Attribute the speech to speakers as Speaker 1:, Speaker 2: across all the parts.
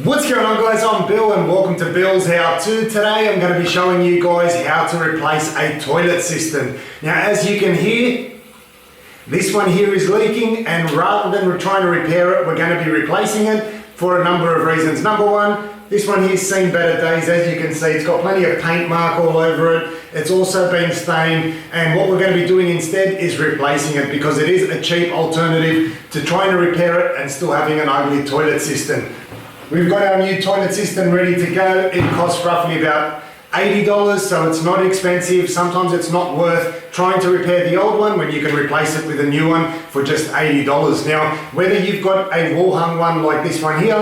Speaker 1: What's going on, guys? I'm Bill and welcome to Bill's How To. Today I'm going to be showing you guys how to replace a toilet cistern. Now, as you can hear, this one here is leaking, and rather than trying to repair it, we're going to be replacing it for a number of reasons. Number one, this one here's seen better days. As you can see, it's got plenty of paint mark all over it. It's also been stained, and what we're going to be doing instead is replacing it because it is a cheap alternative to trying to repair it and still having an ugly toilet cistern. We've got our new toilet cistern ready to go. It costs roughly about $80, so it's not expensive. Sometimes it's not worth trying to repair the old one when you can replace it with a new one for just $80. Now, whether you've got a wall hung one like this one here,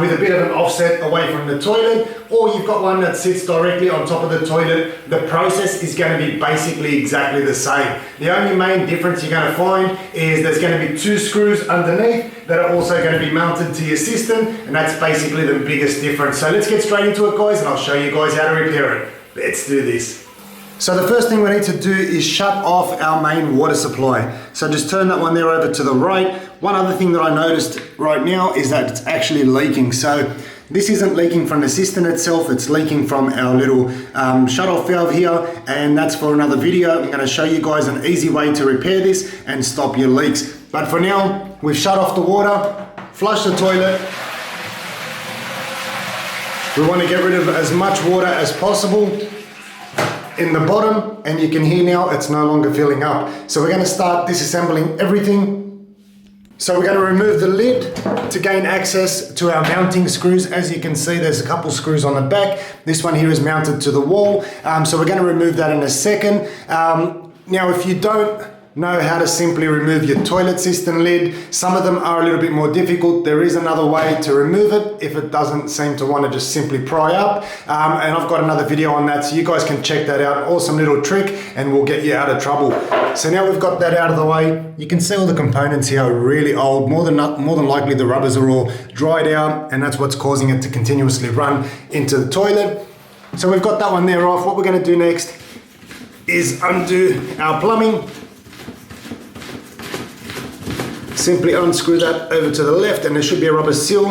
Speaker 1: with a bit of an offset away from the toilet, or you've got one that sits directly on top of the toilet, the process is going to be basically exactly the same. The only main difference you're going to find is there's going to be two screws underneath that are also going to be mounted to your cistern, and that's basically the biggest difference. So let's get straight into it, guys, and I'll show you guys how to repair it. Let's do this. So the first thing we need to do is shut off our main water supply. So just turn that one there over to the right. One other thing that I noticed right now is that it's actually leaking. So this isn't leaking from the cistern itself, it's leaking from our little shut-off valve here, and that's for another video. I'm going to show you guys an easy way to repair this and stop your leaks. But for now, we've shut off the water, flush the toilet. We want to get rid of as much water as possible in the bottom, and you can hear now it's no longer filling up. So we're going to start disassembling everything. So we're going to remove the lid to gain access to our mounting screws. As you can see, there's a couple screws on the back. This one here is mounted to the wall. So we're going to remove that in a second. Now, if you don't know how to simply remove your toilet cistern lid, some of them are a little bit more difficult. There is another way to remove it if it doesn't seem to want to just simply pry up, and I've got another video on that, so you guys can check that out. Awesome little trick, and we'll get you out of trouble. So now we've got that out of the way, you can see all the components here are really old. More than likely the rubbers are all dried out, and that's what's causing it to continuously run into the toilet. So we've got that one there off. What we're going to do next is undo our plumbing. Simply unscrew that over to the left, and there should be a rubber seal.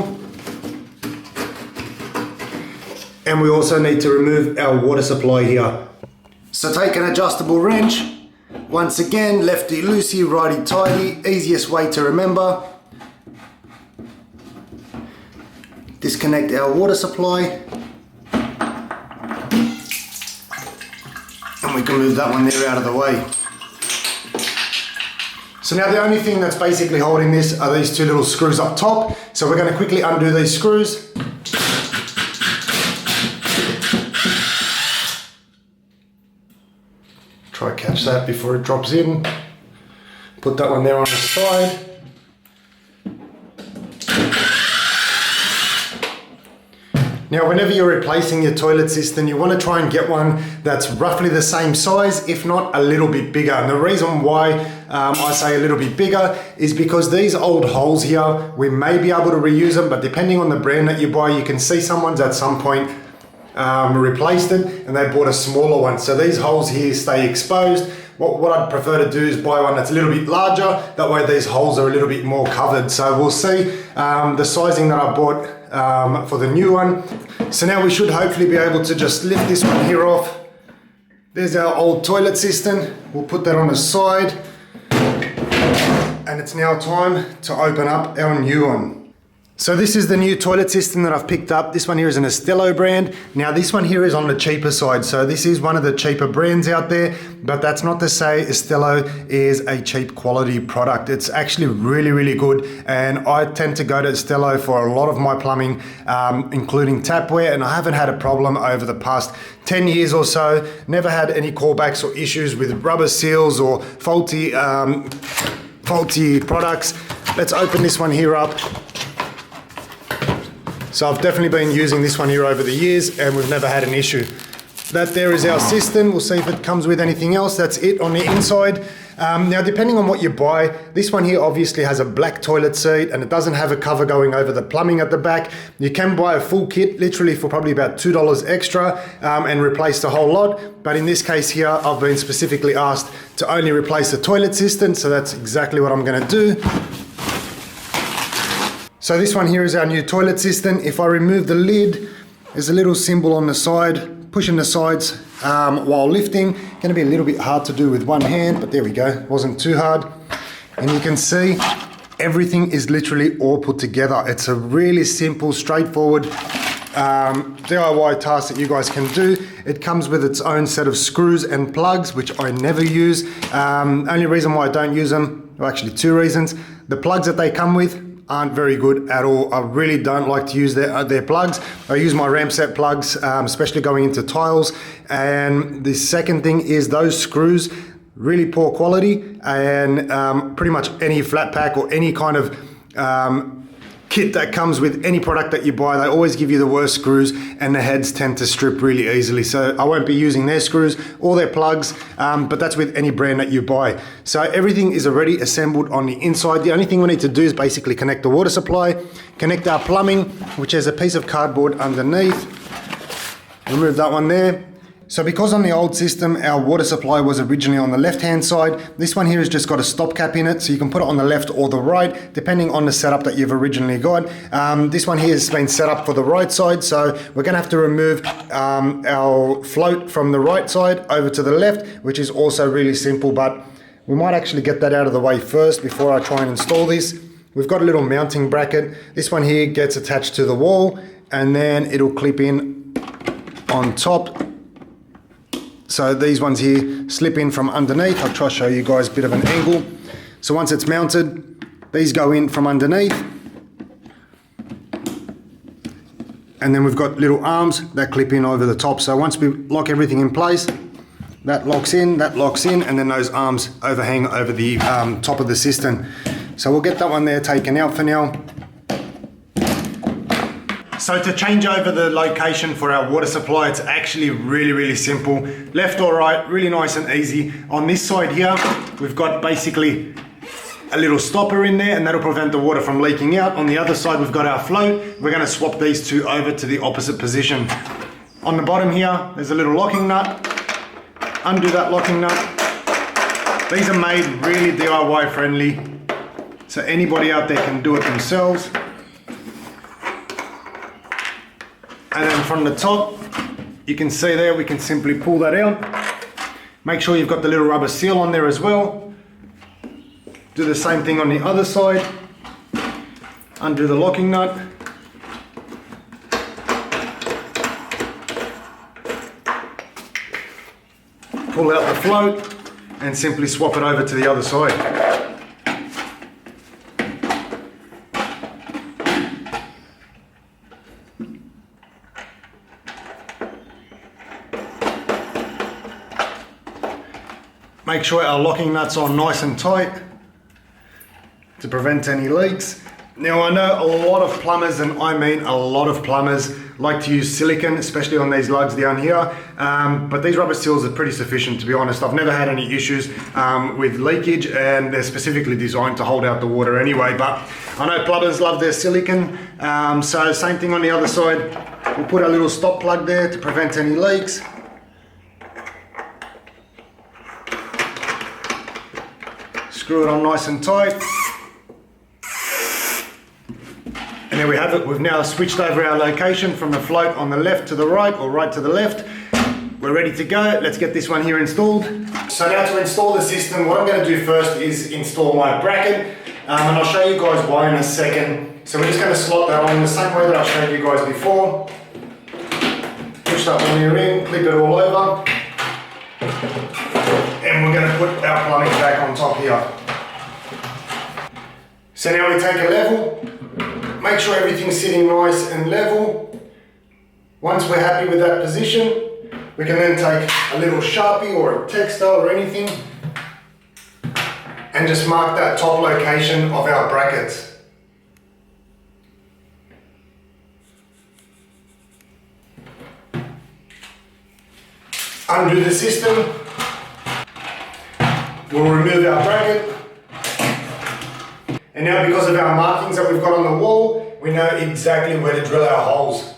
Speaker 1: And we also need to remove our water supply here. So take an adjustable wrench. Once again, lefty loosey, righty tighty, easiest way to remember. Disconnect our water supply. And we can move that one there out of the way. So now the only thing that's basically holding this are these two little screws up top. So we're going to quickly undo these screws. Try to catch that before it drops in. Put that one there on the side. Now, whenever you're replacing your toilet cistern, you want to try and get one that's roughly the same size, if not a little bit bigger. And the reason why I say a little bit bigger is because these old holes here, we may be able to reuse them, but depending on the brand that you buy, you can see someone's at some point replaced it and they bought a smaller one. So these holes here stay exposed. What I'd prefer to do is buy one that's a little bit larger. That way these holes are a little bit more covered. So we'll see the sizing that I bought for the new one. So now we should hopefully be able to just lift this one here off. There's our old toilet cistern. We'll put that on the side. And it's now time to open up our new one. So this is the new toilet cistern that I've picked up. This one here is an Estelo brand. Now this one here is on the cheaper side. So this is one of the cheaper brands out there, but that's not to say Estelo is a cheap quality product. It's actually really, really good. And I tend to go to Estelo for a lot of my plumbing, including tapware, and I haven't had a problem over the past 10 years or so. Never had any callbacks or issues with rubber seals or faulty products. Let's open this one here up. So I've definitely been using this one here over the years and we've never had an issue. That there is our cistern. We'll see if it comes with anything else. That's it on the inside. Now, depending on what you buy, this one here obviously has a black toilet seat and it doesn't have a cover going over the plumbing at the back. You can buy a full kit literally for probably about $2 extra and replace the whole lot. But in this case here, I've been specifically asked to only replace the toilet cistern. So that's exactly what I'm going to do. So this one here is our new toilet cistern. If I remove the lid, there's a little symbol on the side, pushing the sides while lifting. Going to be a little bit hard to do with one hand, but there we go, wasn't too hard. And you can see everything is literally all put together. It's a really simple, straightforward DIY task that you guys can do. It comes with its own set of screws and plugs, which I never use. Only reason why I don't use them, well, actually two reasons. The plugs that they come with aren't very good at all. I really don't like to use their plugs. I use my ramp set plugs, especially going into tiles. And the second thing is those screws, really poor quality, and pretty much any flat pack or any kind of kit that comes with any product that you buy, they always give you the worst screws, and the heads tend to strip really easily. So I won't be using their screws or their plugs, but that's with any brand that you buy. So everything is already assembled on the inside. The only thing we need to do is basically connect the water supply, connect our plumbing, which has a piece of cardboard underneath. Remove that one there. So because on the old system, our water supply was originally on the left-hand side, this one here has just got a stopgap in it, so you can put it on the left or the right, depending on the setup that you've originally got. This one here has been set up for the right side, so we're gonna have to remove our float from the right side over to the left, which is also really simple, but we might actually get that out of the way first before I try and install this. We've got a little mounting bracket. This one here gets attached to the wall, and then it'll clip in on top. So these ones here slip in from underneath. I'll try to show you guys a bit of an angle. So once it's mounted, these go in from underneath. And then we've got little arms that clip in over the top. So once we lock everything in place, that locks in, and then those arms overhang over the top of the cistern. So we'll get that one there taken out for now. So to change over the location for our water supply, it's actually really simple. Left or right, really nice and easy. On this side here, we've got basically a little stopper in there, and that'll prevent the water from leaking out. On the other side, we've got our float. We're gonna swap these two over to the opposite position. On the bottom here, there's a little locking nut. Undo that locking nut. These are made really DIY friendly, so anybody out there can do it themselves. And then from the top, you can see there, we can simply pull that out. Make sure you've got the little rubber seal on there as well. Do the same thing on the other side. Undo the locking nut. Pull out the float and simply swap it over to the other side. Make sure our locking nuts are nice and tight to prevent any leaks. Now I know a lot of plumbers, and I mean a lot of plumbers, like to use silicone, especially on these lugs down here. But these rubber seals are pretty sufficient, to be honest. I've never had any issues with leakage, and they're specifically designed to hold out the water anyway. But I know plumbers love their silicone. So same thing on the other side. We'll put a little stop plug there to prevent any leaks. Screw it on nice and tight. And there we have it. We've now switched over our location from the float on the left to the right, or right to the left. We're ready to go. Let's get this one here installed. So now to install the system, what I'm going to do first is install my bracket. And I'll show you guys why in a second. So we're just going to slot that on the same way that I showed you guys before. Push that one here in, clip it all over. And we're going to put our plumbing back on top here. So now we take a level, make sure everything's sitting nice and level. Once we're happy with that position, we can then take a little Sharpie or a textile or anything and just mark that top location of our brackets. Undo the system. We'll remove our bracket. And now, because of our markings that we've got on the wall, we know exactly where to drill our holes.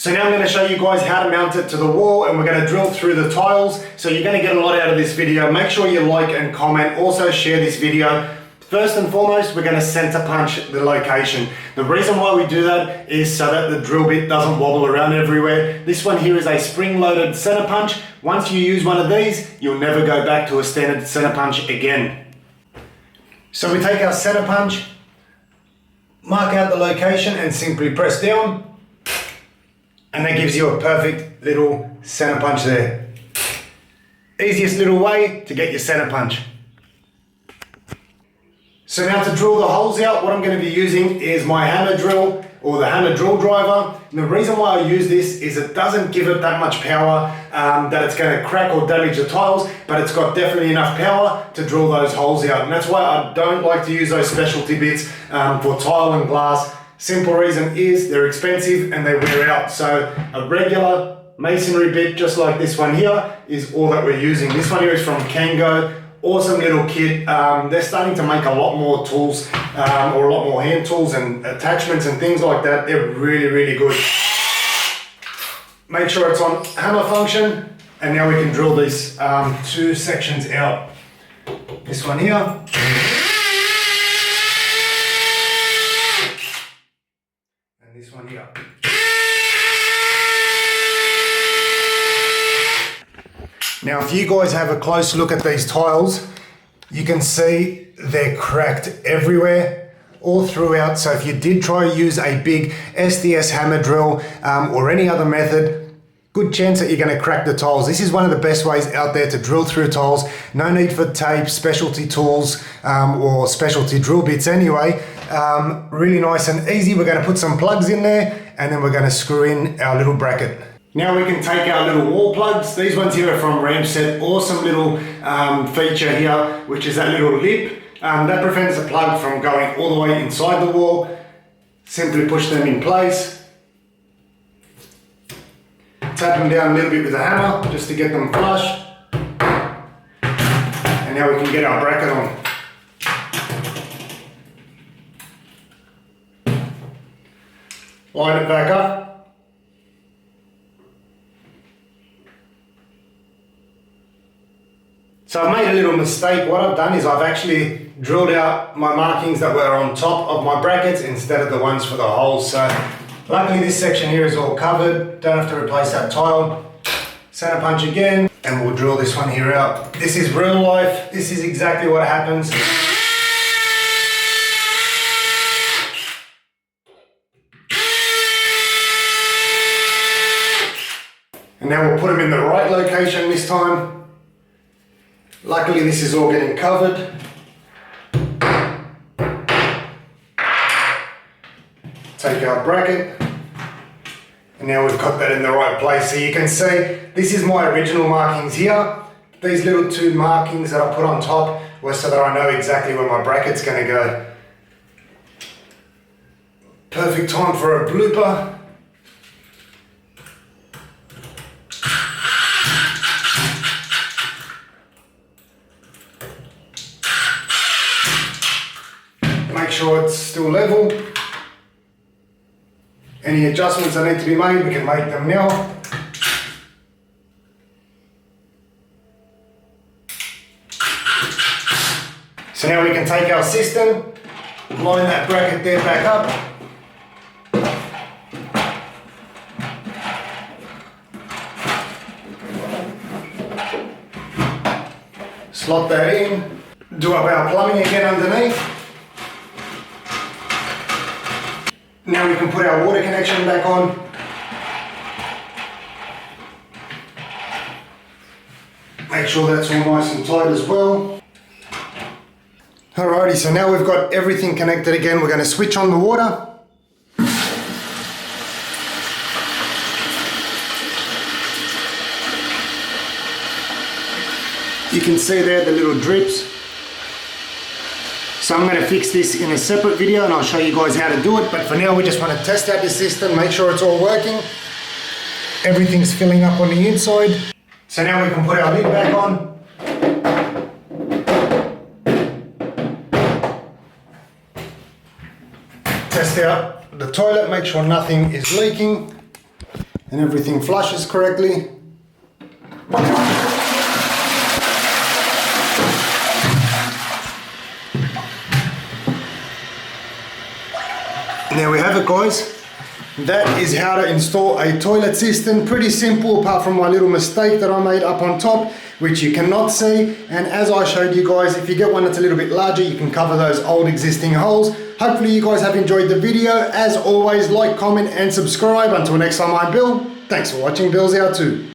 Speaker 1: So now I'm going to show you guys how to mount it to the wall, and we're going to drill through the tiles. So you're going to get a lot out of this video. Make sure you like and comment. Also share this video. First and foremost, we're going to center punch the location. The reason why we do that is so that the drill bit doesn't wobble around everywhere. This one here is a spring-loaded center punch. Once you use one of these, you'll never go back to a standard center punch again. So we take our center punch, mark out the location and simply press down. And that gives you a perfect little center punch there. Easiest little way to get your center punch. So now to drill the holes out, what I'm going to be using is my hammer drill or the hammer drill driver. And the reason why I use this is it doesn't give it that much power that it's going to crack or damage the tiles, but it's got definitely enough power to drill those holes out. And that's why I don't like to use those specialty bits for tile and glass. Simple reason is they're expensive and they wear out. So a regular masonry bit just like this one here is all that we're using. This one here is from Kango. Awesome little kit. They're starting to make a lot more tools or a lot more hand tools and attachments and things like that. They're really, really good. Make sure it's on hammer function, and now we can drill these two sections out. This one here. And this one here. Now, if you guys have a close look at these tiles, you can see they're cracked everywhere, all throughout. So if you did try to use a big SDS hammer drill or any other method, good chance that you're going to crack the tiles. This is one of the best ways out there to drill through tiles. No need for tape, specialty tools, or specialty drill bits anyway. Really nice and easy. We're going to put some plugs in there, and then we're going to screw in our little bracket. Now we can take our little wall plugs. These ones here are from Ramset. Awesome little feature here, which is that little lip. That prevents the plug from going all the way inside the wall. Simply push them in place. Tap them down a little bit with a hammer just to get them flush. And now we can get our bracket on. Line it back up. So I made a little mistake. What I've done is I've actually drilled out my markings that were on top of my brackets instead of the ones for the holes. So luckily this section here is all covered. Don't have to replace that tile. Center punch again, and we'll drill this one here out. This is real life. This is exactly what happens. And now we'll put them in the right location this time. Luckily this is all getting covered. Take our bracket, and now we've got that in the right place. So you can see this is my original markings here. These little two markings that I put on top were so that I know exactly where my bracket's going to go. Perfect time for a blooper. Make sure it's still level. Any adjustments that need to be made, we can make them now. So now we can take our cistern, line that bracket there back up. Slot that in, do up our plumbing again underneath. Now we can put our water connection back on. Make sure that's all nice and tight as well. Alrighty, so now we've got everything connected again. We're going to switch on the water. You can see there the little drips. So I'm going to fix this in a separate video and I'll show you guys how to do it. But for now we just want to test out the system, make sure it's all working. Everything's filling up on the inside. So now we can put our lid back on. Test out the toilet, make sure nothing is leaking. and everything flushes correctly. There we have it, guys. That is how to install a toilet cistern. Pretty simple, apart from my little mistake that I made up on top, which you cannot see. And as I showed you guys, if you get one that's a little bit larger, you can cover those old existing holes. Hopefully you guys have enjoyed the video. As always, like, comment and subscribe. Until next time, I'm Bill. Thanks for watching Billshowto.